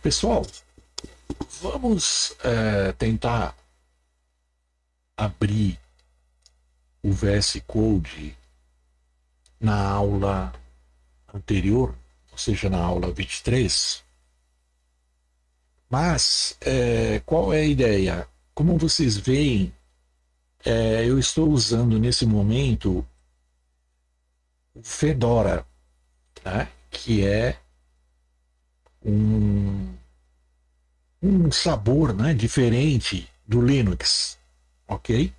Pessoal, vamos tentar abrir o VS Code na aula anterior, ou seja, na aula 23. Mas qual é a ideia? Como vocês veem, eu estou usando nesse momento o Fedora, né? Que é um sabor, né, diferente do Linux, ok?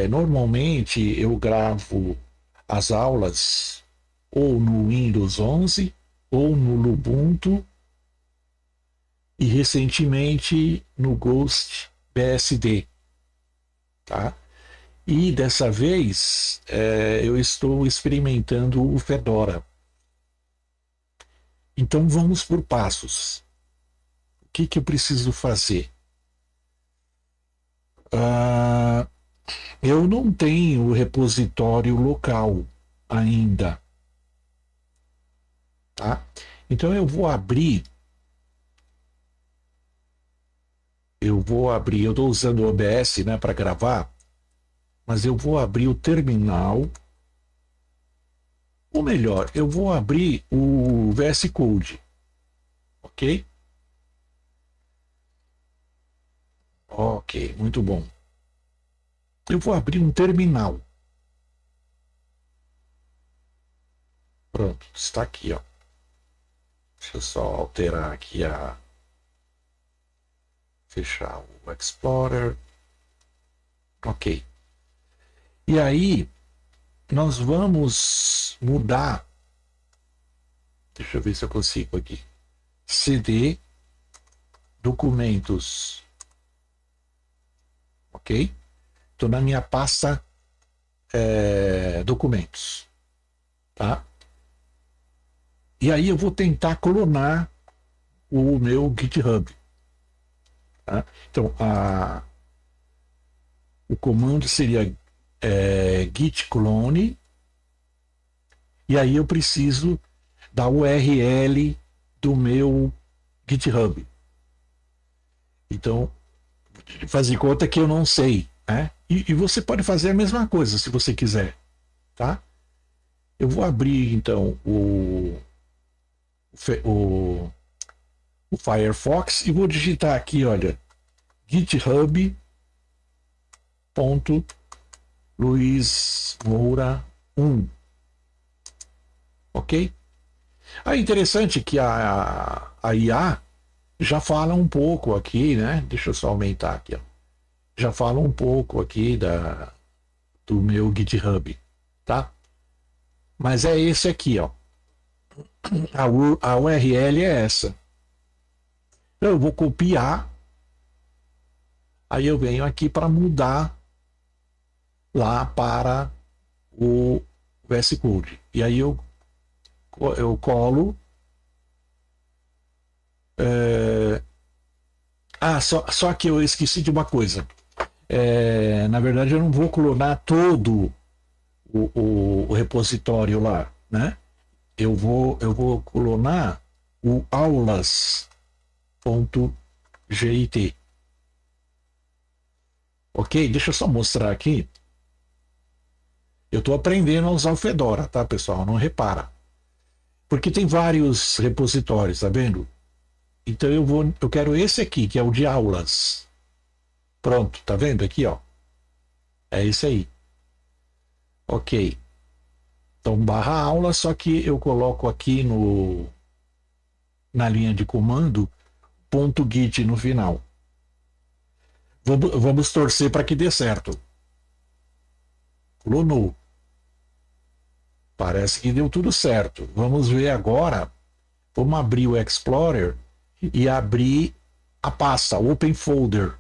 Normalmente eu gravo as aulas ou no Windows 11 ou no Ubuntu e recentemente no Ghost BSD, tá? E dessa vez eu estou experimentando o Fedora. Então vamos por passos. O que eu preciso fazer? Eu não tenho repositório local ainda, tá? Então eu estou usando o OBS, né, para gravar, mas eu vou abrir o terminal, ou melhor, eu vou abrir o VS Code, ok? Ok, muito bom. Eu vou abrir um terminal. Pronto, está aqui, ó. Deixa eu só alterar aqui fechar o Explorer. Ok. E aí, nós vamos mudar. Deixa eu ver se eu consigo aqui. CD, documentos. Ok? Estou na minha pasta documentos. Tá? E aí eu vou tentar clonar o meu GitHub. Tá? Então, o comando seria git clone, e aí eu preciso da URL do meu GitHub. Então, faz de conta que eu não sei, né? E você pode fazer a mesma coisa se você quiser, tá? Eu vou abrir então o Firefox e vou digitar aqui, olha, github.luizmoura1, ok? É interessante que a IA já fala um pouco aqui, né? Deixa eu só aumentar aqui, ó. Já fala um pouco aqui do meu GitHub, tá? Mas é esse aqui, ó. A URL é essa. Então eu vou copiar, aí eu venho aqui para mudar lá para o VS Code. E aí eu colo. Só que eu esqueci de uma coisa. Na verdade, eu não vou clonar todo o repositório lá, né? Eu vou clonar o aulas.git. Ok? Deixa eu só mostrar aqui. Eu estou aprendendo a usar o Fedora, tá, pessoal? Não repara. Porque tem vários repositórios, tá vendo? Então eu quero esse aqui, que é o de aulas. Pronto, tá vendo aqui, ó? É esse aí. Ok. Então, barra aula, só que eu coloco aqui na linha de comando .git no final. Vamos torcer para que dê certo. Clonou. Parece que deu tudo certo. Vamos ver agora. Vamos abrir o Explorer e abrir a pasta Open Folder,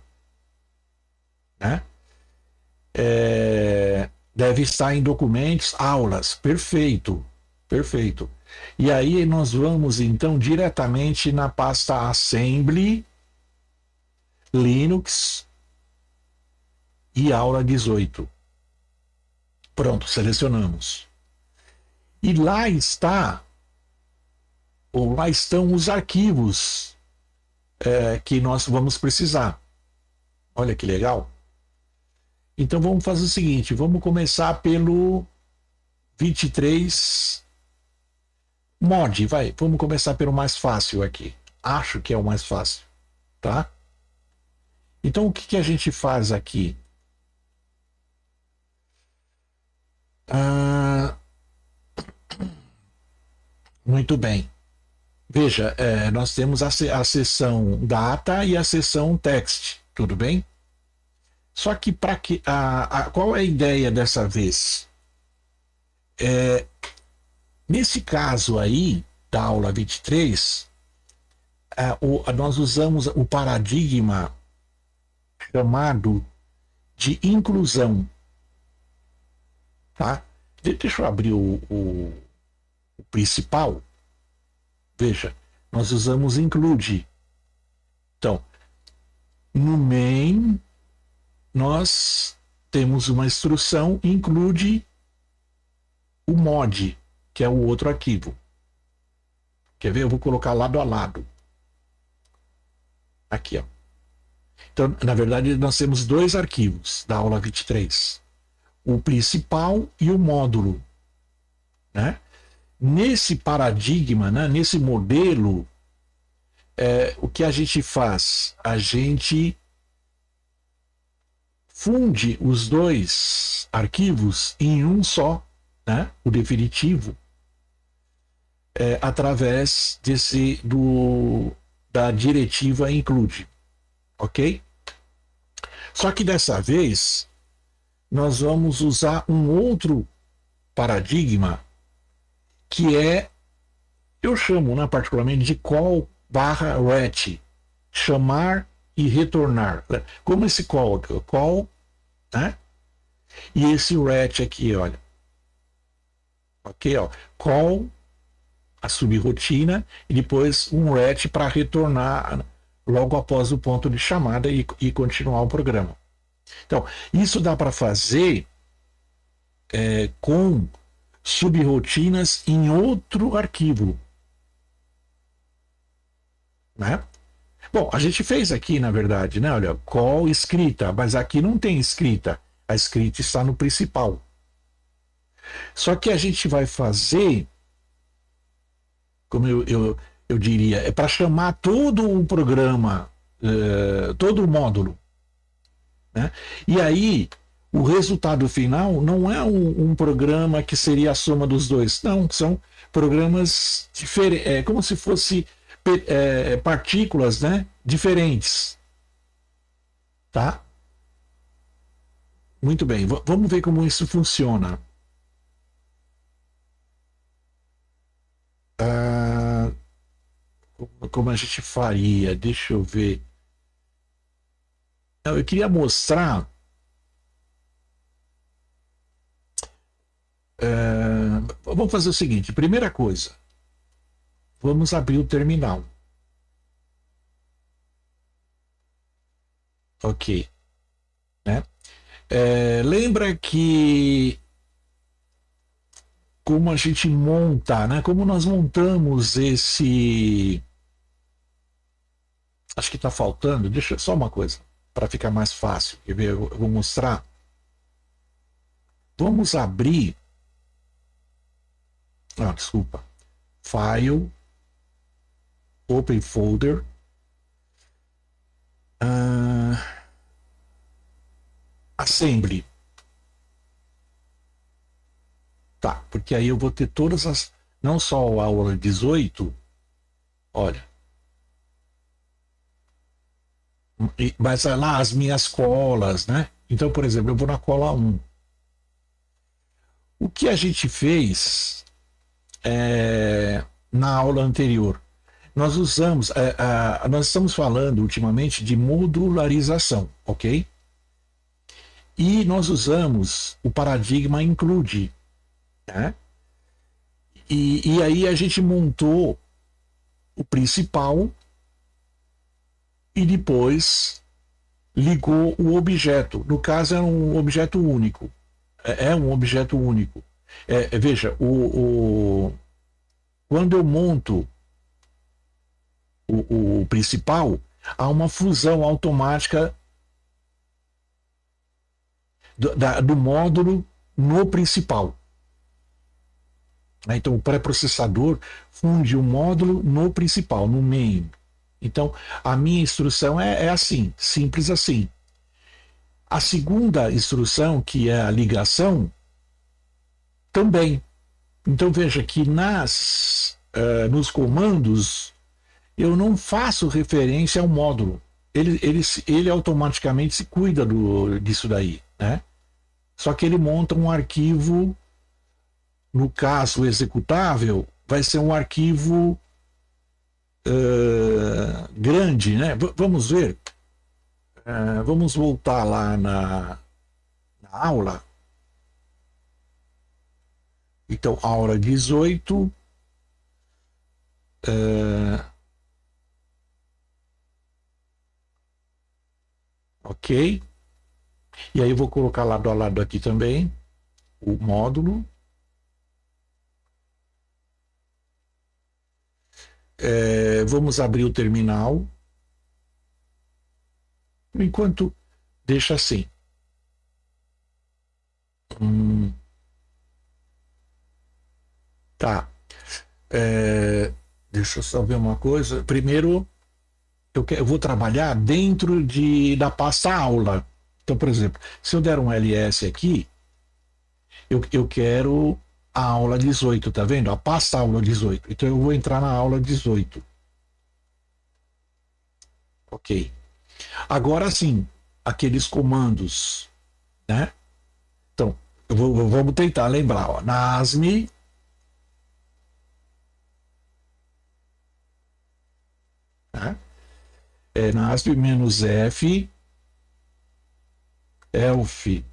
né? Deve estar em documentos, aulas. Perfeito, perfeito. E aí nós vamos então diretamente na pasta Assembly, Linux e aula 18. Pronto, selecionamos. E lá está ou lá estão os arquivos que nós vamos precisar. Olha que legal. Então vamos fazer o seguinte, vamos começar pelo 23 mod, vai. Vamos começar pelo mais fácil aqui. Acho que é o mais fácil, tá? Então o que a gente faz aqui? Muito bem. Veja, nós temos a seção data e a seção text, tudo bem? Só que para que qual é a ideia dessa vez? Nesse caso aí, da aula 23, nós usamos o paradigma chamado de inclusão. Tá? Deixa eu abrir o principal. Veja, nós usamos include. Então, no main, nós temos uma instrução include o mod, que é o outro arquivo. Quer ver? Eu vou colocar lado a lado. Aqui, ó. Então, na verdade, nós temos dois arquivos da aula 23. O principal e o módulo. Né? Nesse paradigma, né, nesse modelo, o que a gente faz? A gente funde os dois arquivos em um só, né, o definitivo, através da diretiva include. Ok? Só que dessa vez, nós vamos usar um outro paradigma que eu chamo, né, particularmente de call/ret, chamar e retornar. Como esse call, né? E esse ret aqui, olha. Ok, ó. Call, a subrotina, e depois um ret para retornar logo após o ponto de chamada e continuar o programa. Então, isso dá para fazer com subrotinas em outro arquivo. Né? Bom, a gente fez aqui, na verdade, né? Olha, call escrita, mas aqui não tem escrita. A escrita está no principal. Só que a gente vai fazer, como eu diria, é para chamar todo o programa, todo o módulo. Né? E aí, o resultado final não é um programa que seria a soma dos dois. Não, são programas diferentes, como se fosse partículas, né, diferentes. Tá? Muito bem, vamos ver como isso funciona. Como a gente faria? Deixa eu ver. Eu queria mostrar. Vamos fazer o seguinte: primeira coisa, vamos abrir o terminal. Ok. Né? Lembra que como a gente monta, né? Como nós montamos esse. Acho que está faltando. Deixa só uma coisa para ficar mais fácil. Quer ver? Eu vou mostrar. Vamos abrir. Desculpa. File. Open folder. Assembly. Tá, porque aí eu vou ter todas as. Não só a aula 18, olha. Mas lá as minhas colas, né? Então, por exemplo, eu vou na cola 1. O que a gente fez na aula anterior? Nós usamos, nós estamos falando ultimamente de modularização, ok? E nós usamos o paradigma include. Né? E aí a gente montou o principal e depois ligou o objeto. No caso, é um objeto único. É um objeto único. Veja, quando eu monto o principal, há uma fusão automática do módulo no principal. Então, o pré-processador funde o módulo no principal, no main. Então, a minha instrução é assim, simples assim. A segunda instrução, que é a ligação, também. Então, veja que nos comandos eu não faço referência ao módulo. Ele automaticamente se cuida disso daí, né? Só que ele monta um arquivo, no caso executável, vai ser um arquivo grande, né? Vamos ver. Vamos voltar lá na aula. Então, aula 18. Ok. E aí eu vou colocar lado a lado aqui também o módulo. Vamos abrir o terminal. Enquanto deixa assim. Tá. Deixa eu só ver uma coisa. Primeiro, eu vou trabalhar dentro da pasta aula. Então, por exemplo, se eu der um ls aqui, eu quero a aula 18, tá vendo? A pasta aula 18. Então eu vou entrar na aula 18. Ok. Agora sim, aqueles comandos, né? Então, vamos tentar lembrar. Ó. NASM, né? NASM-F, ELF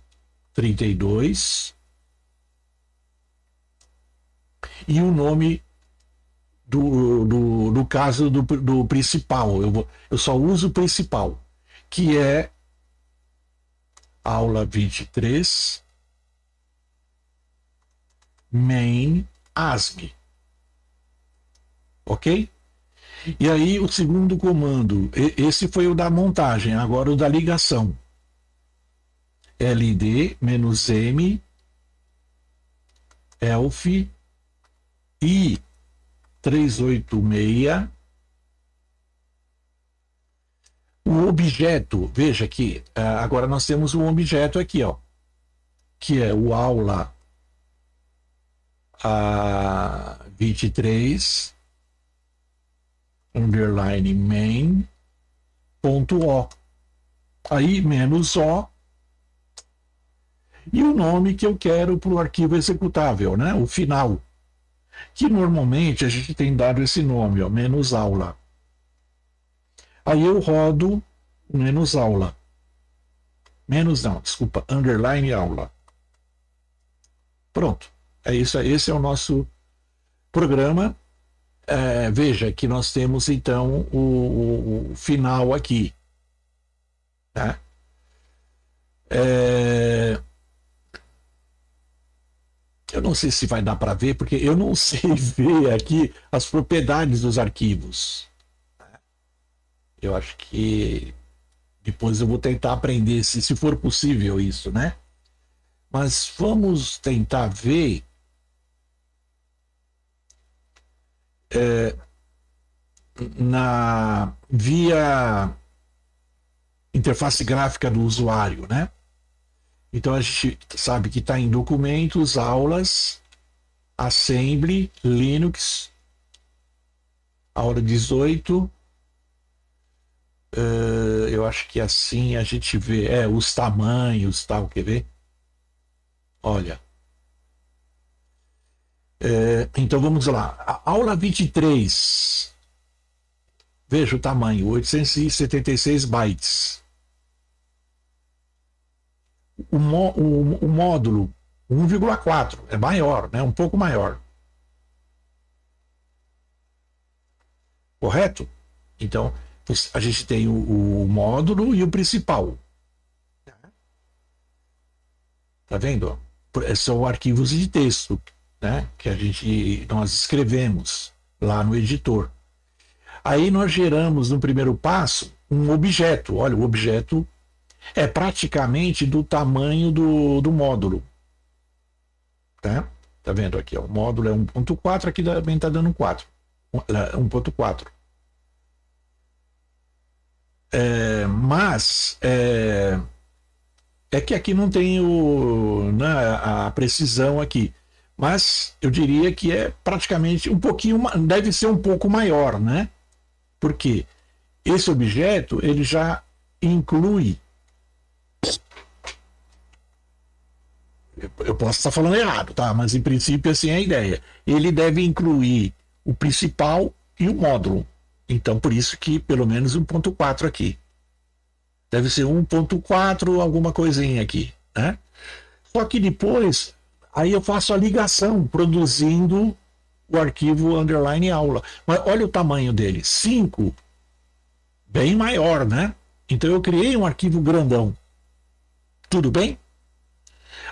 32 e o nome do caso do principal. Eu só uso o principal, que é aula 23, main ASM. Ok? E aí o segundo comando, esse foi o da montagem, agora o da ligação. LD-M ELF I386. O objeto, veja que agora nós temos um objeto aqui, ó, que é o aula 23 underline main ponto O. Aí menos O e o nome que eu quero para o arquivo executável, né? O final. Que normalmente a gente tem dado esse nome, ó, menos aula. Aí eu rodo menos aula. Menos não, desculpa, underline aula. Pronto. É isso, esse é o nosso programa. Veja que nós temos então o final aqui. Tá? Eu não sei se vai dar para ver, porque eu não sei ver aqui as propriedades dos arquivos. Eu acho que depois eu vou tentar aprender, se for possível isso, né? Mas vamos tentar ver via interface gráfica do usuário, né? Então a gente sabe que está em documentos, aulas, assembly, Linux, aula 18. Eu acho que assim a gente vê os tamanhos, tal, quer ver? Olha. Então vamos lá. A aula 23. Veja o tamanho, 876 bytes. O módulo 1,4 é maior, né? Um pouco maior. Correto? Então, a gente tem o módulo e o principal. Tá vendo? São arquivos de texto, né? Que nós escrevemos lá no editor. Aí nós geramos no primeiro passo um objeto. Olha, o objeto é praticamente do tamanho do módulo. Tá? Tá vendo aqui? Ó, o módulo é 1.4, aqui também está dando 4. 1.4. Mas é que aqui não tem né, a precisão aqui. Mas eu diria que é praticamente um pouquinho, deve ser um pouco maior, né? Porque esse objeto ele já inclui. Eu posso estar falando errado, tá? Mas em princípio assim é a ideia. Ele deve incluir o principal e o módulo. Então por isso que pelo menos 1.4 aqui. Deve ser 1.4 alguma coisinha aqui, né? Só que depois aí eu faço a ligação produzindo o arquivo underline aula. Mas olha o tamanho dele, 5, bem maior, né? Então eu criei um arquivo grandão. Tudo bem?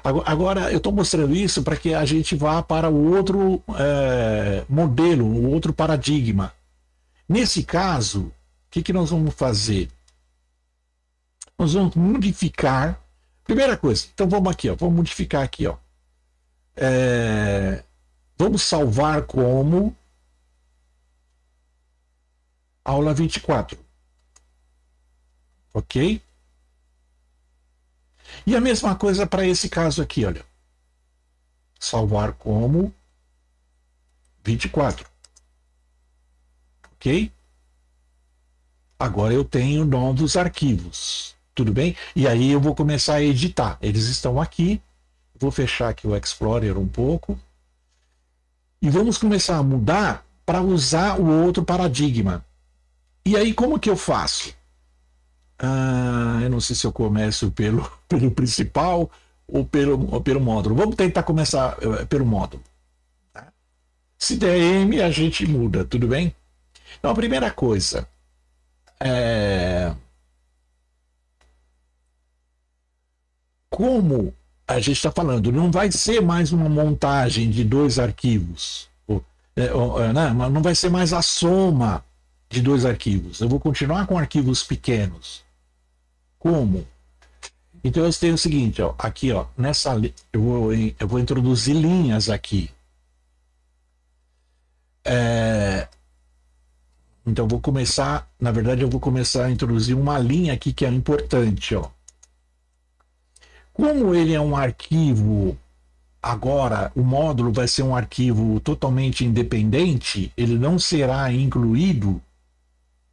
Agora eu estou mostrando isso para que a gente vá para o outro modelo, o outro paradigma. Nesse caso, o que nós vamos fazer? Nós vamos modificar. Primeira coisa, então vamos aqui, ó, vamos modificar aqui, ó. Vamos salvar como aula 24. Ok? E a mesma coisa para esse caso aqui, olha. Salvar como 24. Ok? Agora eu tenho novos arquivos. Tudo bem? E aí eu vou começar a editar. Eles estão aqui. Vou fechar aqui o Explorer um pouco. E vamos começar a mudar para usar o outro paradigma. E aí como que eu faço? Eu não sei se eu começo pelo principal ou pelo módulo. Vamos tentar começar pelo módulo. Tá? Se der M, a gente muda, tudo bem? Então, a primeira coisa como a gente está falando, não vai ser mais uma montagem de dois arquivos. Não vai ser mais a soma de dois arquivos. Eu vou continuar com arquivos pequenos. Como? Então eu tenho o seguinte, ó, aqui, ó, nessa eu vou introduzir linhas aqui. Então vou começar, na verdade eu vou começar a introduzir uma linha aqui que é importante, ó. Como ele é um arquivo, agora o módulo vai ser um arquivo totalmente independente, ele não será incluído,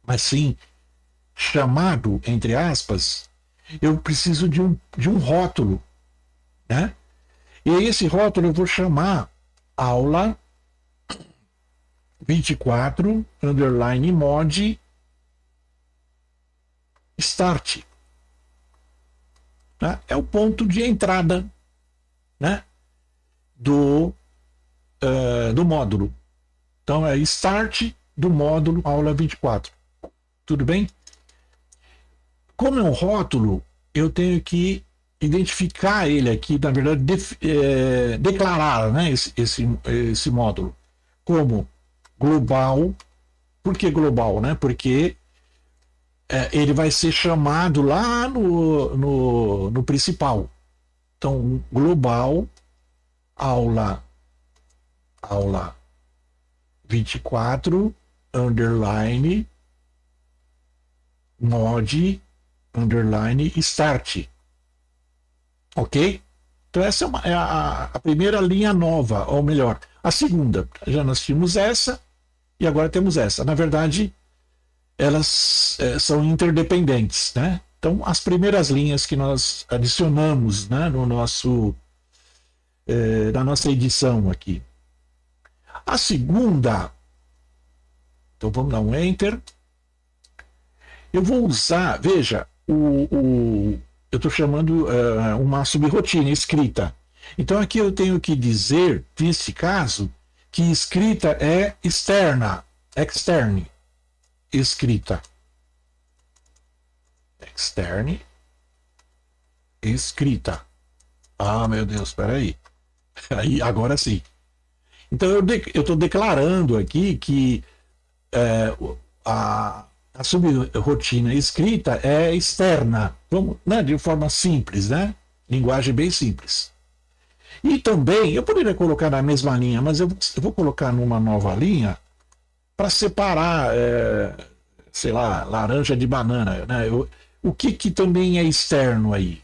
mas sim chamado, entre aspas, eu preciso de um rótulo, né? E esse rótulo eu vou chamar aula 24 underline mod start. Tá? É o ponto de entrada, né? do módulo. Então é start do módulo aula 24. Tudo bem? Como é um rótulo, eu tenho que identificar ele aqui, na verdade, declarar, né, esse módulo como global. Por que global? Né? Porque ele vai ser chamado lá no principal. Então, global aula 24 underline mod underline start. Ok? Então essa é a primeira linha nova, ou melhor, a segunda. Já nós tínhamos essa e agora temos essa. Na verdade, elas são interdependentes, né? Então as primeiras linhas que nós adicionamos, né, no nosso na nossa edição aqui. A segunda, então vamos dar um enter. Eu vou usar, veja, eu estou chamando uma subrotina escrita. Então aqui eu tenho que dizer, nesse caso, que escrita é externa, externe, escrita. Externe, escrita. Ah, meu Deus, espera aí. Aí, agora sim. Então eu estou declarando aqui que a subrotina escrita é externa, vamos, né, de forma simples, né? Linguagem bem simples. E também, eu poderia colocar na mesma linha, mas eu vou colocar numa nova linha para separar, sei lá, laranja de banana. Né? O que também é externo aí?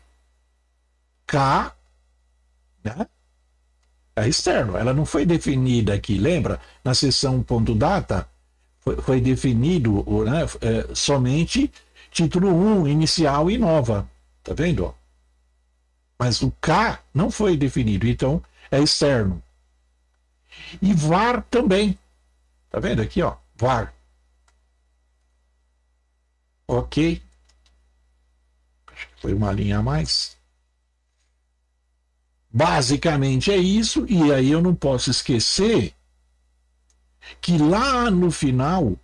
K, né? É externo, ela não foi definida aqui, lembra? Na seção ponto data, foi definido, né, somente título 1, inicial e nova. Tá vendo? Mas o K não foi definido, então é externo. E var também. Tá vendo aqui, ó? Var. Ok. Acho que foi uma linha a mais. Basicamente é isso, e aí eu não posso esquecer que lá no final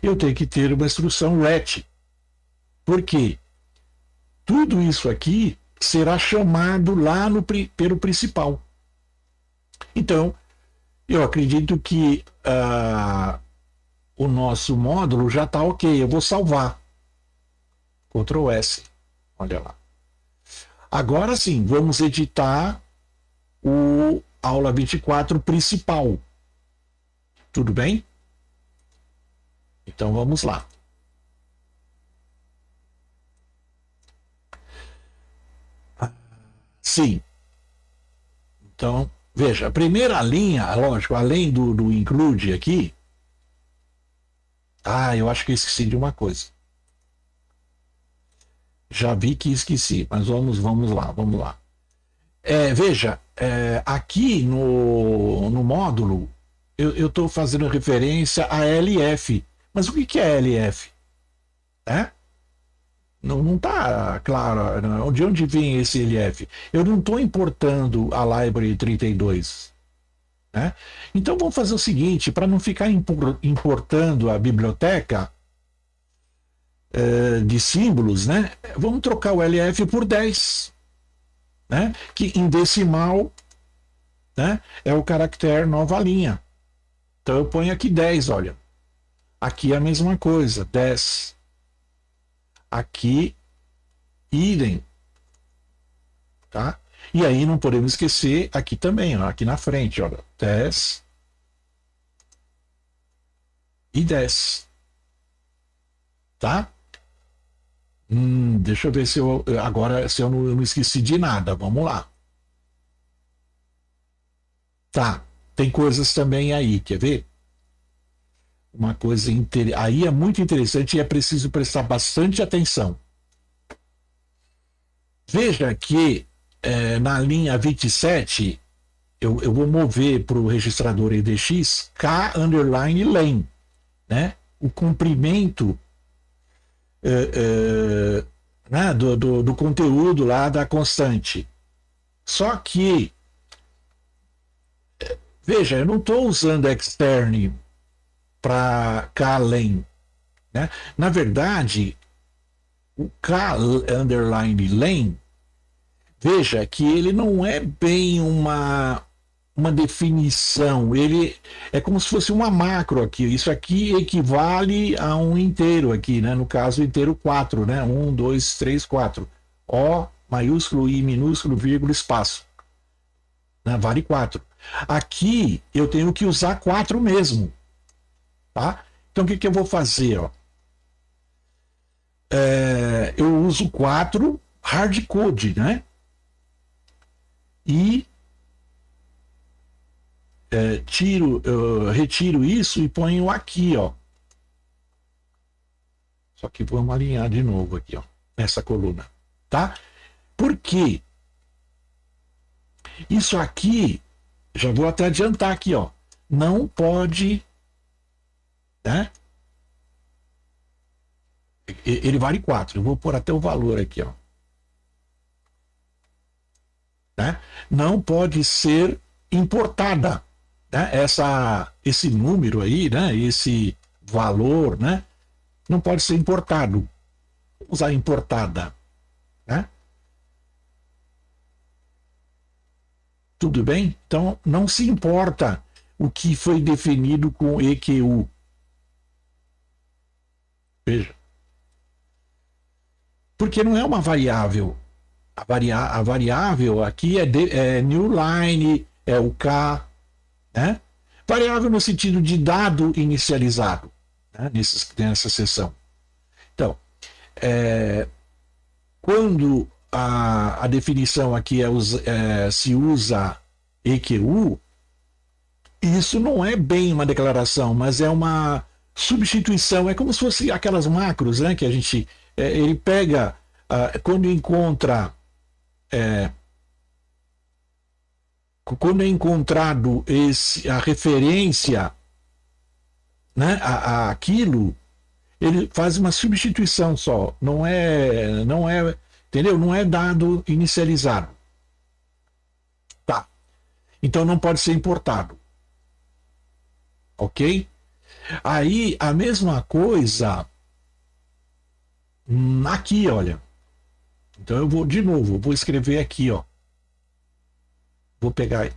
eu tenho que ter uma instrução RET. Por quê? Tudo isso aqui será chamado lá pelo principal. Então, eu acredito que o nosso módulo já está ok. Eu vou salvar. Ctrl S. Olha lá. Agora sim, vamos editar o aula 24 principal. Tudo bem? Então vamos lá. Sim. Então, veja, a primeira linha, lógico, além do include aqui. Eu acho que eu esqueci de uma coisa. Já vi que esqueci, mas vamos lá, vamos lá. Veja, aqui no módulo, eu estou fazendo referência a LF. Mas o que é LF? Não está claro de onde vem esse LF. Eu não estou importando a Library 32. Né? Então vamos fazer o seguinte, para não ficar importando a biblioteca de símbolos, né? Vamos trocar o LF por 10. Né? Que em decimal, né, é o caractere nova linha. Então eu ponho aqui 10, olha. Aqui é a mesma coisa, 10. Aqui, idem. Tá? E aí não podemos esquecer aqui também, ó, aqui na frente, olha, 10 e 10. Tá? Deixa eu ver se eu agora se eu não esqueci de nada. Vamos lá. Tá. Tem coisas também aí, quer ver? Uma coisa aí é muito interessante e é preciso prestar bastante atenção. Veja que na linha 27 eu vou mover para o registrador EDX K underline len, né? O comprimento né, do conteúdo lá da constante. Só que veja, eu não estou usando extern para K len, né? Na verdade, o K underline len, veja que ele não é bem uma definição, ele é como se fosse uma macro aqui. Isso aqui equivale a um inteiro aqui, né? No caso, inteiro 4, né? 1, 2, 3, 4. O maiúsculo, I minúsculo, vírgula, espaço. Né? Vale 4. Aqui eu tenho que usar 4 mesmo. Tá? Então o que eu vou fazer? Ó? Eu uso 4 hardcode, né? E retiro isso e ponho aqui, ó. Só que vamos alinhar de novo aqui, ó, nessa coluna, tá? Por quê? Isso aqui, já vou até adiantar aqui, ó, não pode, né? Ele vale 4. Eu vou pôr até o valor aqui, ó. Né? Não pode ser importada. Né? Esse número aí, né? Esse valor, né? Não pode ser importado. Vamos usar importada. Né? Tudo bem? Então, não se importa o que foi definido com EQU. Veja. Porque não é uma variável. A variável aqui é new line, é o K, né? Variável no sentido de dado inicializado, né? Nessa seção. Então, quando a definição aqui se usa EQU, isso não é bem uma declaração, mas é uma substituição. É como se fosse aquelas macros, né? Que a gente ele pega quando encontra quando é encontrado a referência, né, aquilo, ele faz uma substituição só. Não é, entendeu? Não é dado inicializado. Tá. Então não pode ser importado. Ok? Aí a mesma coisa aqui, olha. Então eu vou de novo, vou escrever aqui, ó. Vou pegar,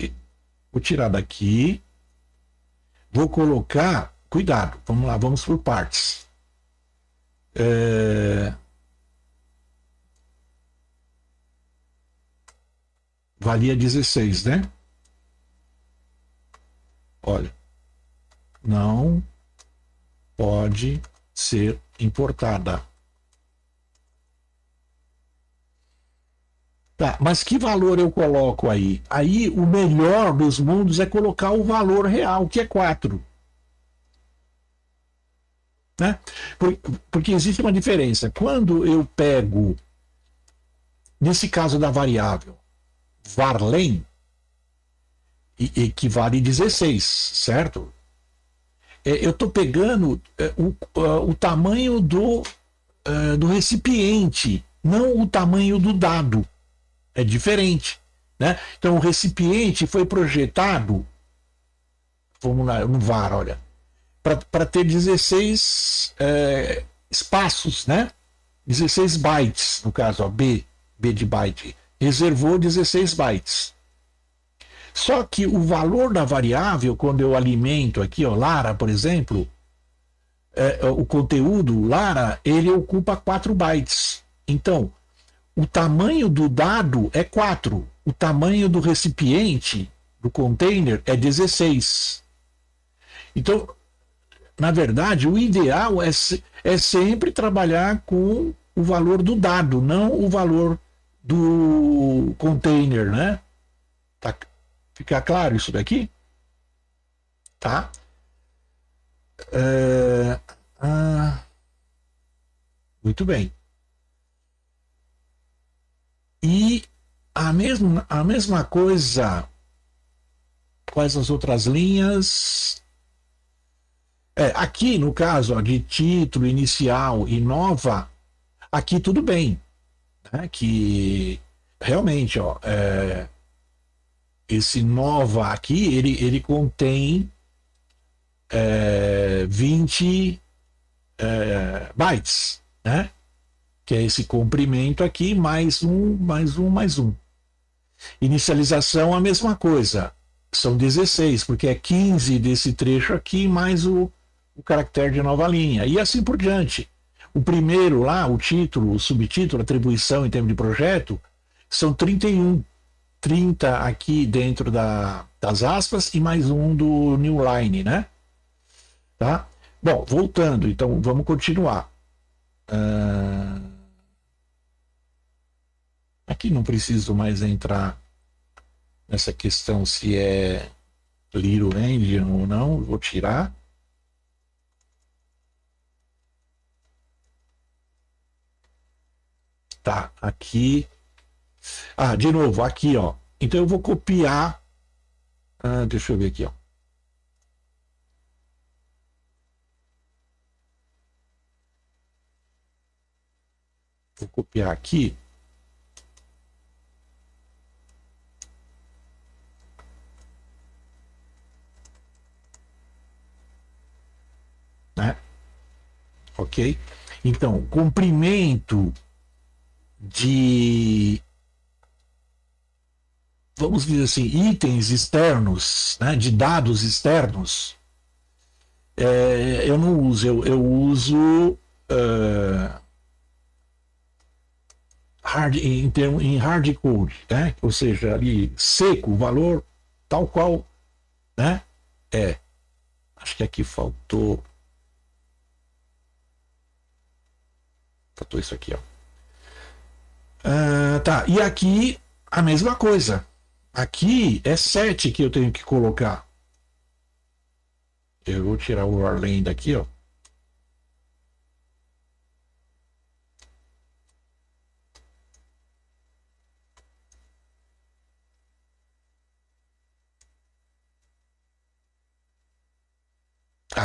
vou tirar daqui, vou colocar, cuidado, vamos lá, vamos por partes. Valia 16, né? Olha, não pode ser importada. Tá, mas que valor eu coloco aí? Aí o melhor dos mundos é colocar o valor real, que é 4. Né? Porque existe uma diferença. Quando eu pego, nesse caso da variável, varlen, equivale a 16, certo? Eu estou pegando o tamanho do recipiente, não o tamanho do dado. É diferente. Né? Então, o recipiente foi projetado, vamos lá, no VAR, olha, para ter 16 espaços, né? 16 bytes, no caso, ó, B de byte. Reservou 16 bytes. Só que o valor da variável, quando eu alimento aqui, ó, Lara, por exemplo, o conteúdo Lara, ele ocupa 4 bytes. Então, o tamanho do dado é 4. O tamanho do recipiente, do container, é 16. Então, na verdade, o ideal é sempre trabalhar com o valor do dado, não o valor do container, né? Tá, fica claro isso daqui? Tá? Muito bem. E a mesma coisa, quais as outras linhas? Aqui, no caso ó, de título inicial e nova, aqui tudo bem. Né? Que realmente, ó, esse nova aqui, ele contém 20 bytes, né? Que é esse comprimento aqui, mais um, mais um, mais um. Inicialização, a mesma coisa. São 16, porque é 15 desse trecho aqui, mais o caractere de nova linha. E assim por diante. O primeiro lá, o título, o subtítulo, atribuição em termos de projeto, são 31. 30 aqui dentro das aspas e mais um do new line, né? Tá? Bom, voltando, então vamos continuar. Aqui não preciso mais entrar nessa questão se é Little Engine ou não, vou tirar. Tá, aqui. De novo, aqui, ó. Então eu vou copiar. Deixa eu ver aqui, ó. Vou copiar aqui. Né? Ok? Então, comprimento de vamos dizer assim, itens externos, né, de dados externos, eu não uso, eu uso em hard code, né? Ou seja, ali seco, o valor tal qual, né? É, acho que aqui faltou isso aqui, ó. Tá, e aqui a mesma coisa. Aqui é 7 que eu tenho que colocar. Eu vou tirar o Warlane daqui, ó.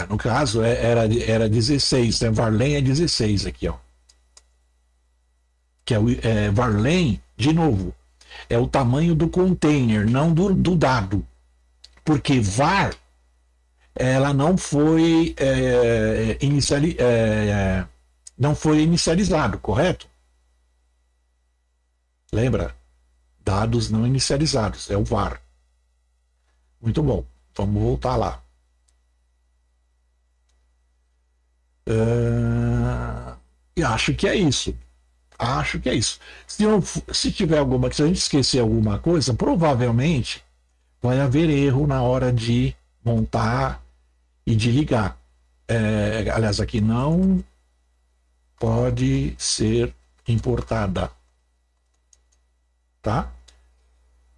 No caso era 16, né? Varlen é 16 aqui, ó. Que é Varlen, de novo, é o tamanho do container, não do dado. Porque var, ela não foi, não foi inicializado, correto? Lembra? Dados não inicializados, é o var. Muito bom. Vamos voltar lá. E acho que é isso. Acho que é isso. Se tiver alguma, se a gente esquecer alguma coisa, provavelmente vai haver erro na hora de montar e de ligar. Aliás, aqui não pode ser importada, tá?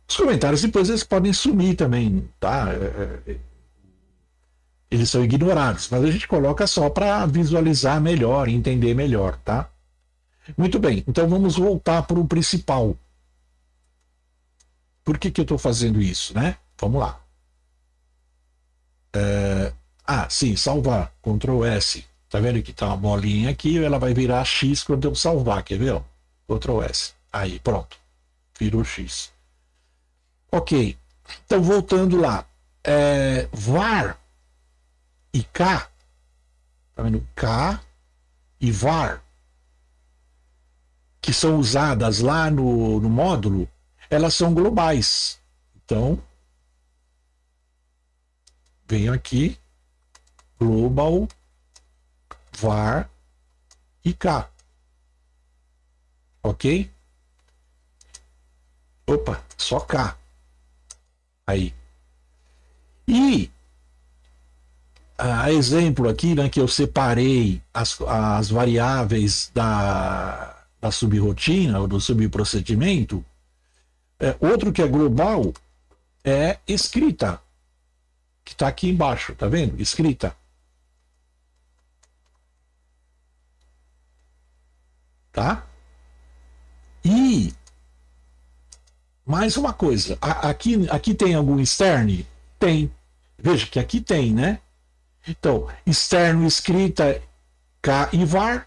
Os comentários depois eles podem sumir também, tá? Eles são ignorados, mas a gente coloca só para visualizar melhor, entender melhor, tá? Muito bem, então vamos voltar para o principal. Por que eu estou fazendo isso, né? Vamos lá. Sim, salvar. Ctrl S. Tá vendo que tá uma bolinha aqui, ela vai virar X quando eu salvar, quer ver? Ctrl S. Aí, pronto. Virou X. Ok. Então, voltando lá. Var e K. Tá vendo? K e var, que são usadas lá no módulo, elas são globais. Então, venho aqui, global, var e K. Ok? Opa, só K. Aí. E exemplo aqui, né, que eu separei as variáveis da subrotina ou do subprocedimento, outro que é global é escrita, que está aqui embaixo, tá vendo? Escrita. Tá? E mais uma coisa, aqui tem algum externe? Tem. Veja que aqui tem, né? Então, externo, escrita, K e var.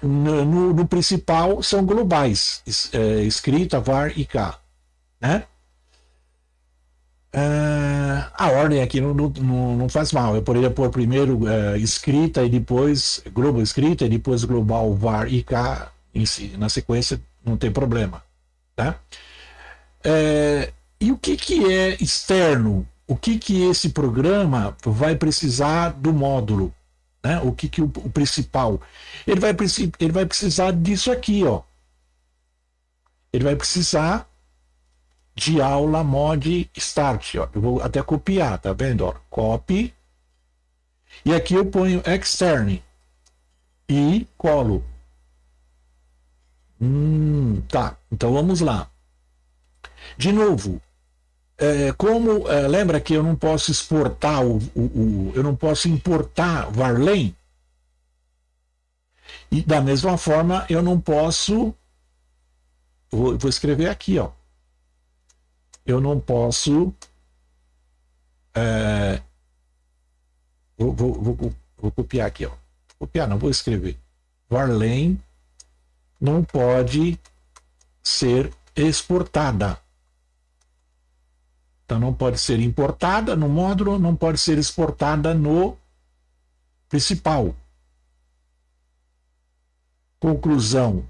No principal são globais, escrita, var e K. Né? A ordem aqui não faz mal. Eu poderia pôr primeiro escrita e depois global escrita e depois global var e K em si. Na sequência não tem problema. Tá? E o que é externo? O que esse programa vai precisar do módulo? Né? O que o principal? Ele vai precisar disso aqui, ó. Ele vai precisar de aula mod start. Ó. Eu vou até copiar, tá vendo? Ó, copy. E aqui eu ponho externe e colo. Tá, então vamos lá. De novo, lembra que eu não posso exportar eu não posso importar Varlen? E da mesma forma eu não posso, vou escrever aqui, ó. Eu não posso vou copiar aqui, ó. Copiar não, vou escrever. Varlen não pode ser exportada. Então não pode ser importada no módulo, não pode ser exportada no principal. Conclusão.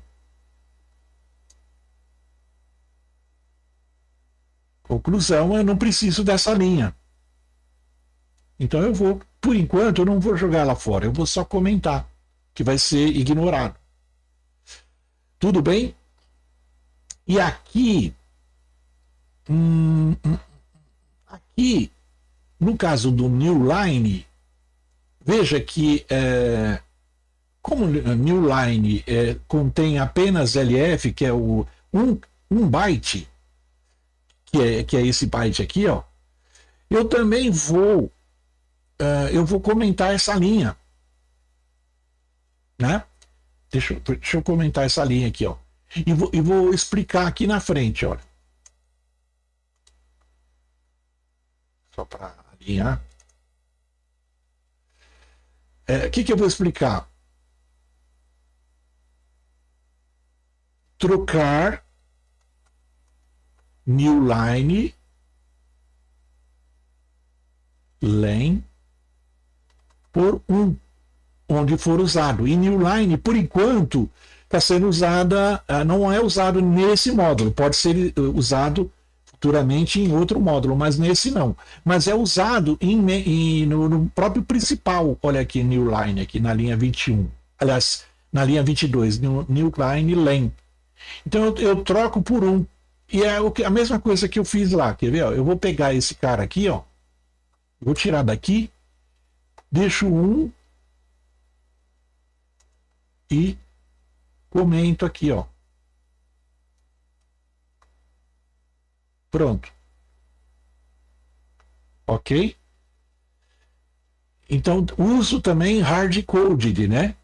Conclusão, eu não preciso dessa linha. Então eu vou, por enquanto, eu não vou jogar ela fora, eu vou só comentar, que vai ser ignorado. Tudo bem? E aqui, aqui, no caso do New Line, veja que como New Line contém apenas LF, que é um byte, que é esse byte aqui, ó, eu também eu vou comentar essa linha, né? Deixa eu comentar essa linha aqui, ó. E vou explicar aqui na frente, olha. Só para alinhar. O que eu vou explicar? Trocar new line len por onde for usado. E new line, por enquanto, está sendo usada, não é usado nesse módulo, pode ser usado futuramente em outro módulo, mas nesse não. Mas é usado no próprio principal. Olha aqui, new line, aqui na linha 21. Aliás, na linha 22, new line len. Então eu troco por um. E é a mesma coisa que eu fiz lá. Quer ver? Ó? Eu vou pegar esse cara aqui, ó. Vou tirar daqui, deixo um e comento aqui, ó. Pronto. Ok? Então, uso também hard-coded, né?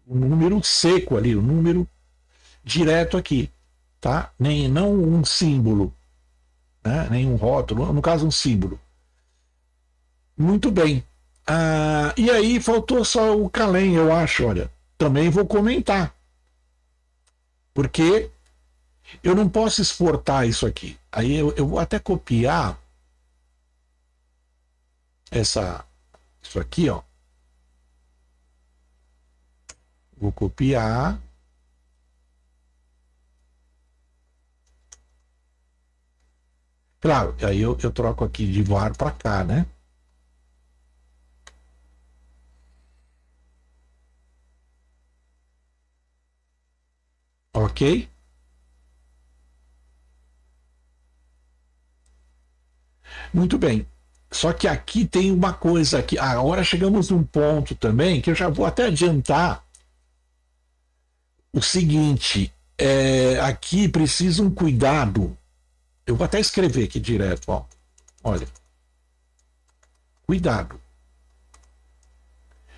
O número seco ali, o número direto aqui, tá? Não um símbolo, né? Nem um rótulo, no caso um símbolo. Muito bem. E aí faltou só o Calem, eu acho, olha. Também vou comentar. Porque eu não posso exportar isso aqui. Aí eu vou até copiar isso aqui, ó. Vou copiar. Claro, aí eu troco aqui de var para cá, né? Ok? Muito bem. Só que aqui tem uma coisa aqui. Agora chegamos num ponto também que eu já vou até adiantar o seguinte. Aqui precisa um cuidado. Eu vou até escrever aqui direto, ó. Olha. Cuidado.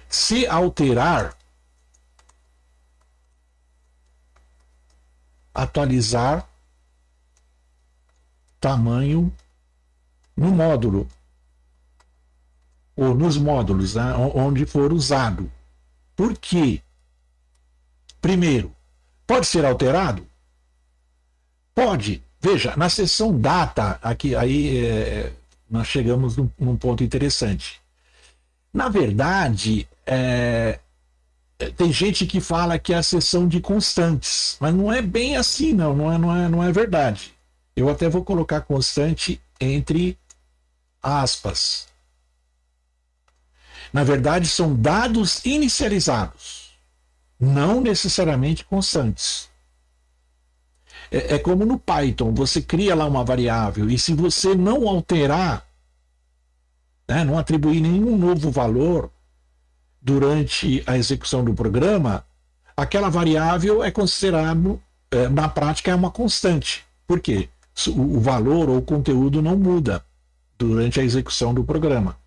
Se alterar, atualizar tamanho no módulo ou nos módulos, né, onde for usado. Por quê? Primeiro, pode ser alterado? Pode. Veja, na seção data, aqui aí nós chegamos num ponto interessante. Na verdade, tem gente que fala que é a seção de constantes, mas não é bem assim, não é verdade. Eu até vou colocar constante entre aspas. Na verdade, são dados inicializados, não necessariamente constantes. É como no Python, você cria lá uma variável e se você não alterar, né, não atribuir nenhum novo valor durante a execução do programa, aquela variável é considerado, na prática, é uma constante. Por quê? O valor ou o conteúdo não muda durante a execução do programa.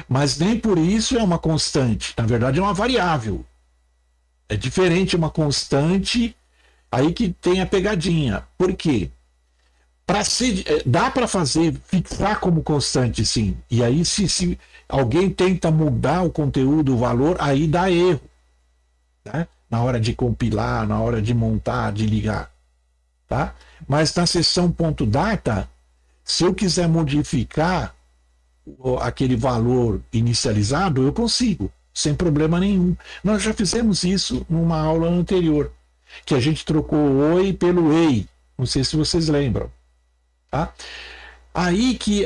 Mas nem por isso é uma constante. Na verdade, é uma variável. É diferente uma constante, aí que tem a pegadinha. Por quê? Dá para fixar como constante, sim. E aí, se alguém tenta mudar o conteúdo, o valor, aí dá erro. Né? Na hora de compilar, na hora de montar, de ligar. Tá? Mas na seção .data, se eu quiser modificar aquele valor inicializado, eu consigo, sem problema nenhum. Nós já fizemos isso numa aula anterior, que a gente trocou o oi pelo ei. Não sei se vocês lembram. Tá? Aí que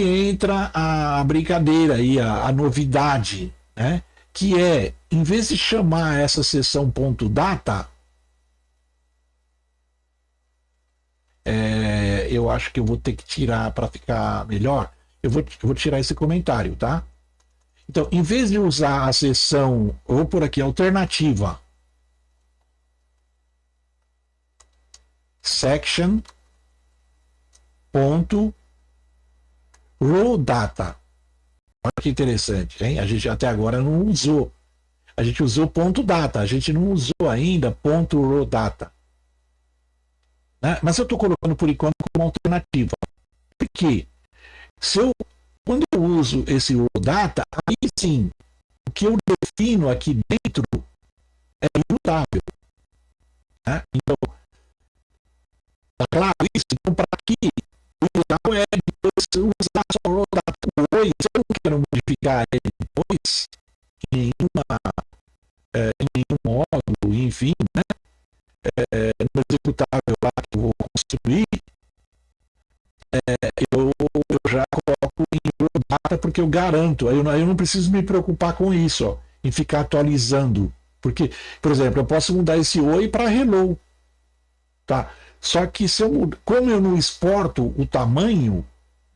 entra a brincadeira aí, a novidade, né? Que é, em vez de chamar essa seção ponto data, eu acho que eu vou ter que tirar para ficar melhor. Eu vou tirar esse comentário, tá? Então, em vez de usar a seção, eu vou por aqui, alternativa, section ponto raw data. Olha que interessante, hein? A gente até agora não usou. A gente usou ponto data, a gente não usou ainda ponto raw data. Né? Mas eu estou colocando por enquanto como alternativa. Por quê? Quando eu uso esse raw data, aí sim, o que eu defino aqui dentro é imutável. Né? Então, tá claro isso? Então, para que o ideal é depois usar só o raw data depois, se eu não quero modificar ele depois, em nenhum módulo, enfim, né? No executável lá que eu vou construir, eu já coloco em raw data porque eu garanto, eu não preciso me preocupar com isso, ó, em ficar atualizando. Porque, por exemplo, eu posso mudar esse oi para hello. Tá? Só que como eu não exporto o tamanho,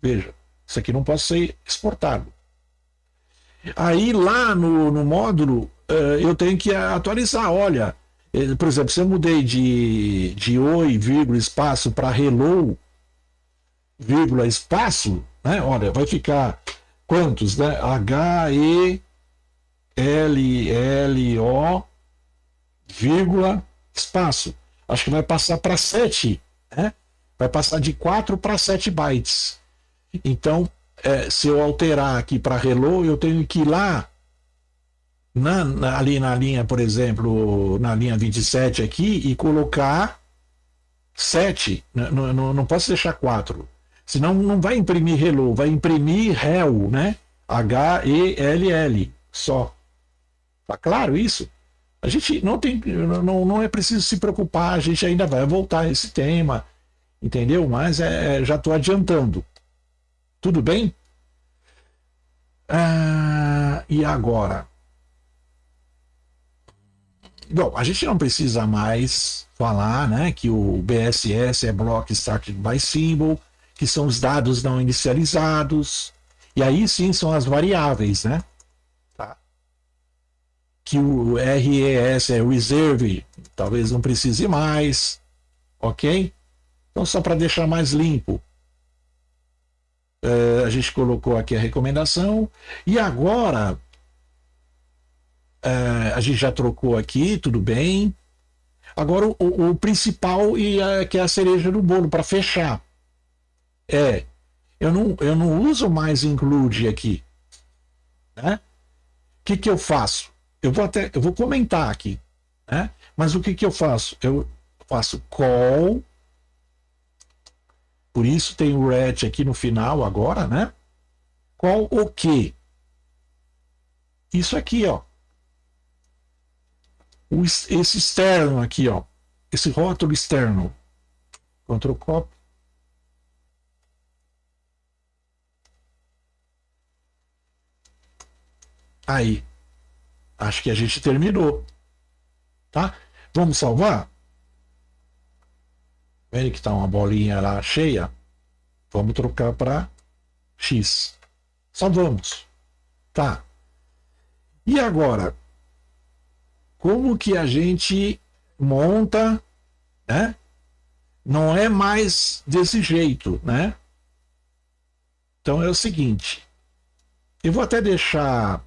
veja, isso aqui não pode ser exportado. Aí lá no módulo eu tenho que atualizar. Olha, por exemplo, se eu mudei de oi, vírgula, espaço para hello, vírgula, espaço, né? Olha, vai ficar quantos, né? HELLO, vírgula, espaço. Acho que vai passar para 7, né? Vai passar de 4 para 7 bytes. Então, se eu alterar aqui para hello, eu tenho que ir lá, ali na linha, por exemplo, na linha 27 aqui, e colocar 7. Não posso deixar 4. Senão não vai imprimir hello, vai imprimir hell, né? HELL, só. Tá claro isso? A gente não é preciso se preocupar, a gente ainda vai voltar a esse tema, entendeu? Mas já estou adiantando. Tudo bem? E agora? Bom, a gente não precisa mais falar, né, que o BSS é Block Started by Symbol, que são os dados não inicializados, e aí sim são as variáveis, né? Tá. Que o RES é Reserve, talvez não precise mais, ok? Então, só para deixar mais limpo, a gente colocou aqui a recomendação, e agora a gente já trocou aqui, tudo bem. Agora o principal, que é a cereja do bolo, para fechar, eu não uso mais include aqui. Né? O que eu faço? Eu vou comentar aqui. Né? Mas o que eu faço? Eu faço call. Por isso tem o ret aqui no final agora, né? Call o quê? Isso aqui, ó. Esse externo aqui, ó. Esse rótulo externo. Ctrl copy. Aí. Acho que a gente terminou. Tá? Vamos salvar? Vendo que tá uma bolinha lá cheia. Vamos trocar para X. Salvamos. Tá. E agora? Como que a gente monta, né? Não é mais desse jeito, né? Então é o seguinte. Eu vou até deixar.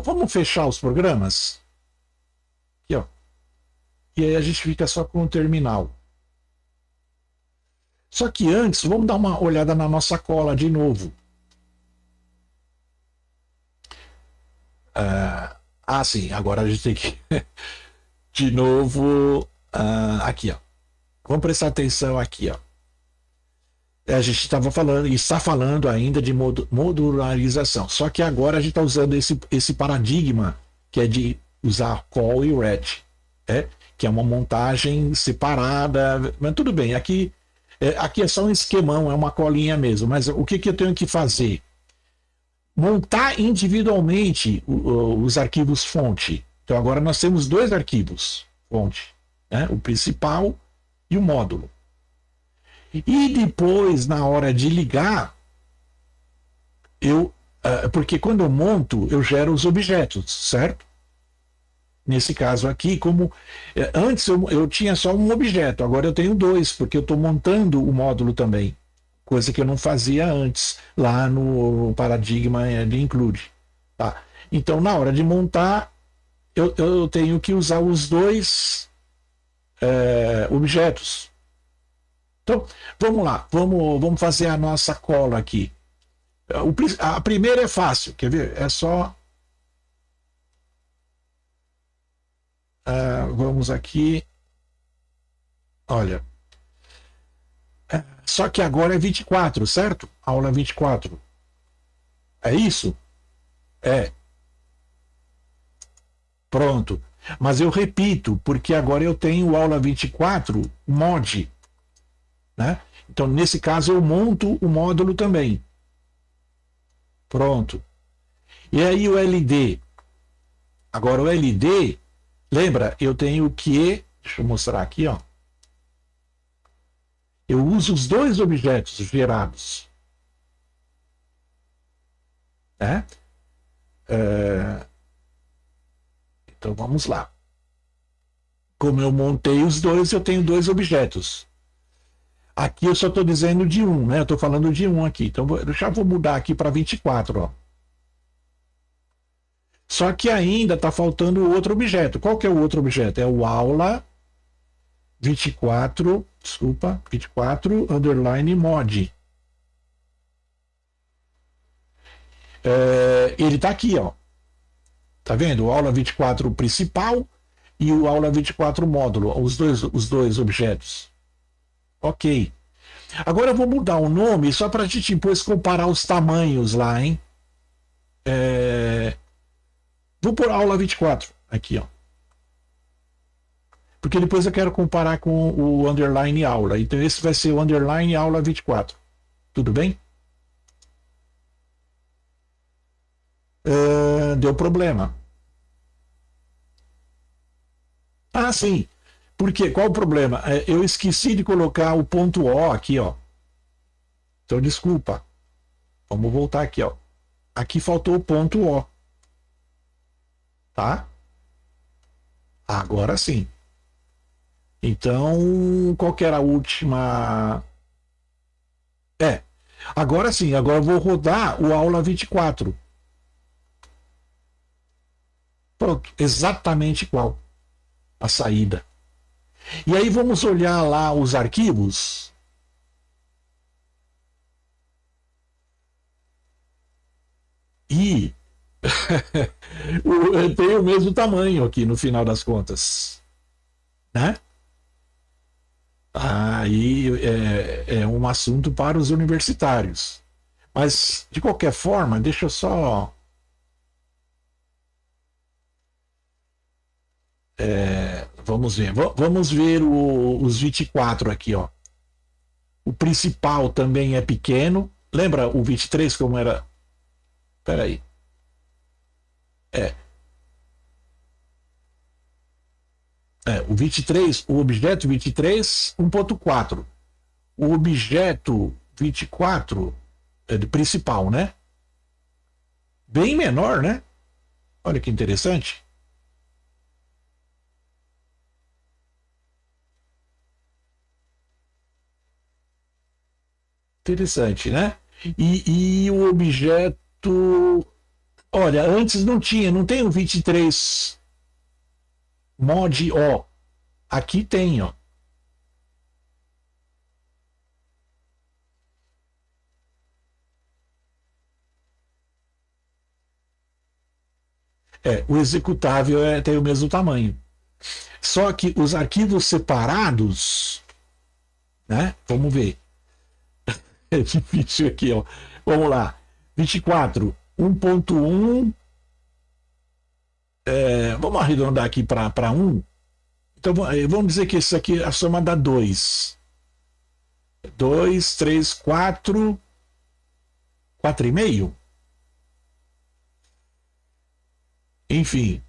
Vamos fechar os programas? Aqui, ó. E aí a gente fica só com o terminal. Só que antes, vamos dar uma olhada na nossa cola de novo. Sim, agora a gente tem que de novo aqui, ó. Vamos prestar atenção aqui, ó. A gente estava falando e está falando ainda de modularização. Só que agora a gente está usando esse paradigma que é de usar call e ret, que é uma montagem separada. Mas tudo bem, aqui Aqui é só um esquemão, é uma colinha mesmo, mas o que eu tenho que fazer? Montar individualmente os arquivos fonte. Então agora nós temos dois arquivos fonte, né? O principal e o módulo. E depois, na hora de ligar, porque quando eu monto, eu gero os objetos, certo? Nesse caso aqui, como antes eu tinha só um objeto, agora eu tenho dois, porque eu estou montando o módulo também, coisa que eu não fazia antes, lá no paradigma de include. Tá? Então, na hora de montar, eu tenho que usar os dois objetos. Então, vamos lá, vamos fazer a nossa cola aqui. A primeira é fácil, quer ver? É só. Vamos aqui. Olha. Só que agora é 24, certo? Aula 24. É isso? É. Pronto. Mas eu repito, porque agora eu tenho aula 24 mod. Né? Então, nesse caso, eu monto o módulo também. Pronto. E aí o LD? Agora o LD, lembra, eu tenho que, deixa eu mostrar aqui, ó. Eu uso os dois objetos gerados. Né? Então vamos lá. Como eu montei os dois, eu tenho dois objetos. Aqui eu só estou dizendo de um, né? Eu estou falando de um aqui. Então eu já vou mudar aqui para 24, ó. Só que ainda está faltando o outro objeto. Qual que é o outro objeto? É o aula 24, desculpa, 24 underline mod. Ele está aqui, ó. Tá vendo? O aula 24 principal e o aula 24 módulo, os dois objetos. Ok. Agora eu vou mudar o nome só para a gente depois comparar os tamanhos lá, hein? Vou por aula 24 aqui, ó. Porque depois eu quero comparar com o underline aula. Então esse vai ser o underline aula 24. Tudo bem? Deu problema. Ah, sim. Por quê? Qual o problema? Eu esqueci de colocar o ponto O aqui, ó. Então, desculpa. Vamos voltar aqui, ó. Aqui faltou o ponto O. Tá? Agora sim. Então, qual que era a última? Agora sim, agora eu vou rodar o aula 24. Pronto, exatamente igual a saída. E aí vamos olhar lá os arquivos. E tem o mesmo tamanho aqui no final das contas. Né? Aí é um assunto para os universitários. Mas, de qualquer forma, deixa eu só. Vamos ver. Vamos ver os 24 aqui, ó. O principal também é pequeno. Lembra o 23 como era? Espera aí. O 23, o objeto 23, 1.4. O objeto 24 é do principal, né? Bem menor, né? Olha que interessante. Interessante, né? E o objeto. Olha, antes não tinha, não tem o 23 mod O. Aqui tem, ó. O executável tem o mesmo tamanho. Só que os arquivos separados, né? Vamos ver. É difícil aqui, ó. Vamos lá. 24, 1.1. Vamos arredondar aqui para 1. Então vamos dizer que isso aqui a soma dá 2. 2, 3, 4, 4,5. Enfim,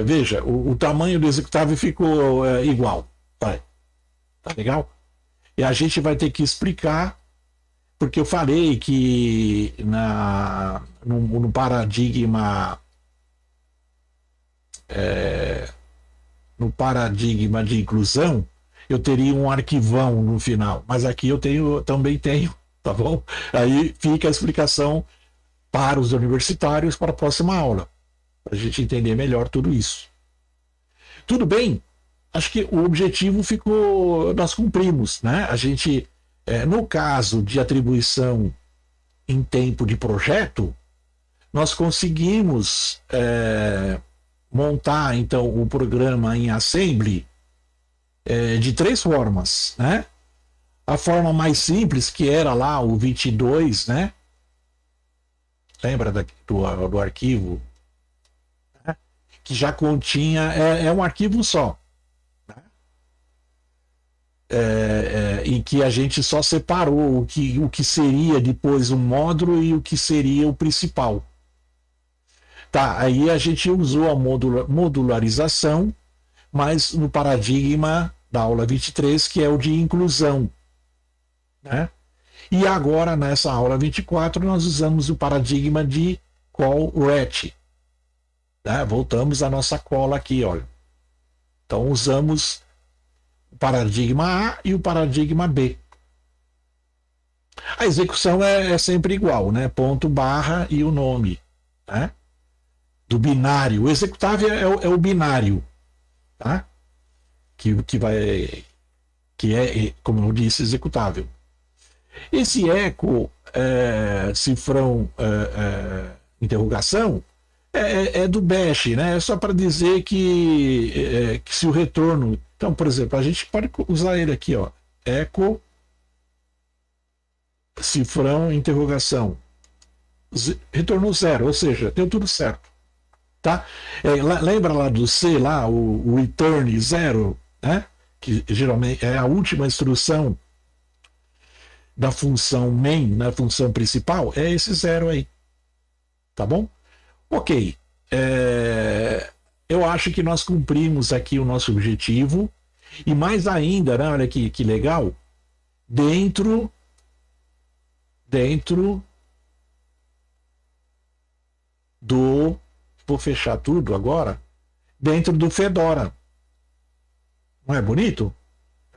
veja, o tamanho do executável ficou igual. Tá legal? E a gente vai ter que explicar, porque eu falei que no paradigma no paradigma de inclusão, eu teria um arquivão no final, mas aqui também tenho, tá bom? Aí fica a explicação para os universitários para a próxima aula, para a gente entender melhor tudo isso. Tudo bem? Acho que o objetivo ficou, nós cumprimos, né? A gente, no caso de atribuição em tempo de projeto, nós conseguimos montar então o programa em Assembly de 3 formas, né? A forma mais simples, que era lá o 22, né? Lembra do arquivo? Né? Que já continha, um arquivo só. Né? Em que a gente só separou o que seria depois um módulo e o que seria o principal. Tá, aí a gente usou a modularização, mas no paradigma da aula 23, que é o de inclusão. Né? E agora, nessa aula 24, nós usamos o paradigma de call-ret. Né? Voltamos à nossa cola aqui, olha. Então, usamos o paradigma A e o paradigma B. A execução é sempre igual, né? Ponto, barra e o nome. Né? Do binário. O executável é o binário. Tá? Que é, como eu disse, executável. Esse eco, cifrão, interrogação, é do bash, né? É só para dizer que se o retorno. Então, por exemplo, a gente pode usar ele aqui, ó. Eco, cifrão, interrogação. Retornou 0, ou seja, deu tudo certo. Tá? Lembra lá do C, lá, o return 0, né? Que geralmente é a última instrução da função main, na função principal, é esse 0 aí. Tá bom? Ok. Eu acho que nós cumprimos aqui o nosso objetivo. E mais ainda, né? Olha que legal. Dentro do. Vou fechar tudo agora. Dentro do Fedora. Não é bonito?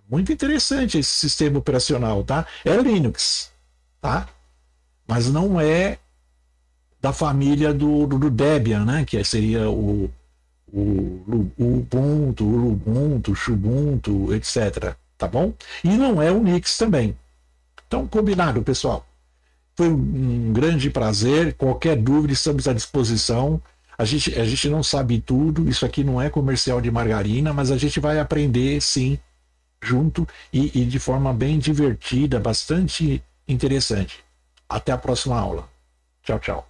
Muito interessante esse sistema operacional, tá? É Linux, tá? Mas não é da família do Debian, né? Que seria o Ubuntu, o Ubuntu, o Xubuntu, etc. Tá bom? E não é o Unix também. Então, combinado, pessoal. Foi um grande prazer. Qualquer dúvida, estamos à disposição. A gente não sabe tudo. Isso aqui não é comercial de margarina, mas a gente vai aprender, sim, junto e de forma bem divertida, bastante interessante. Até a próxima aula. Tchau, tchau.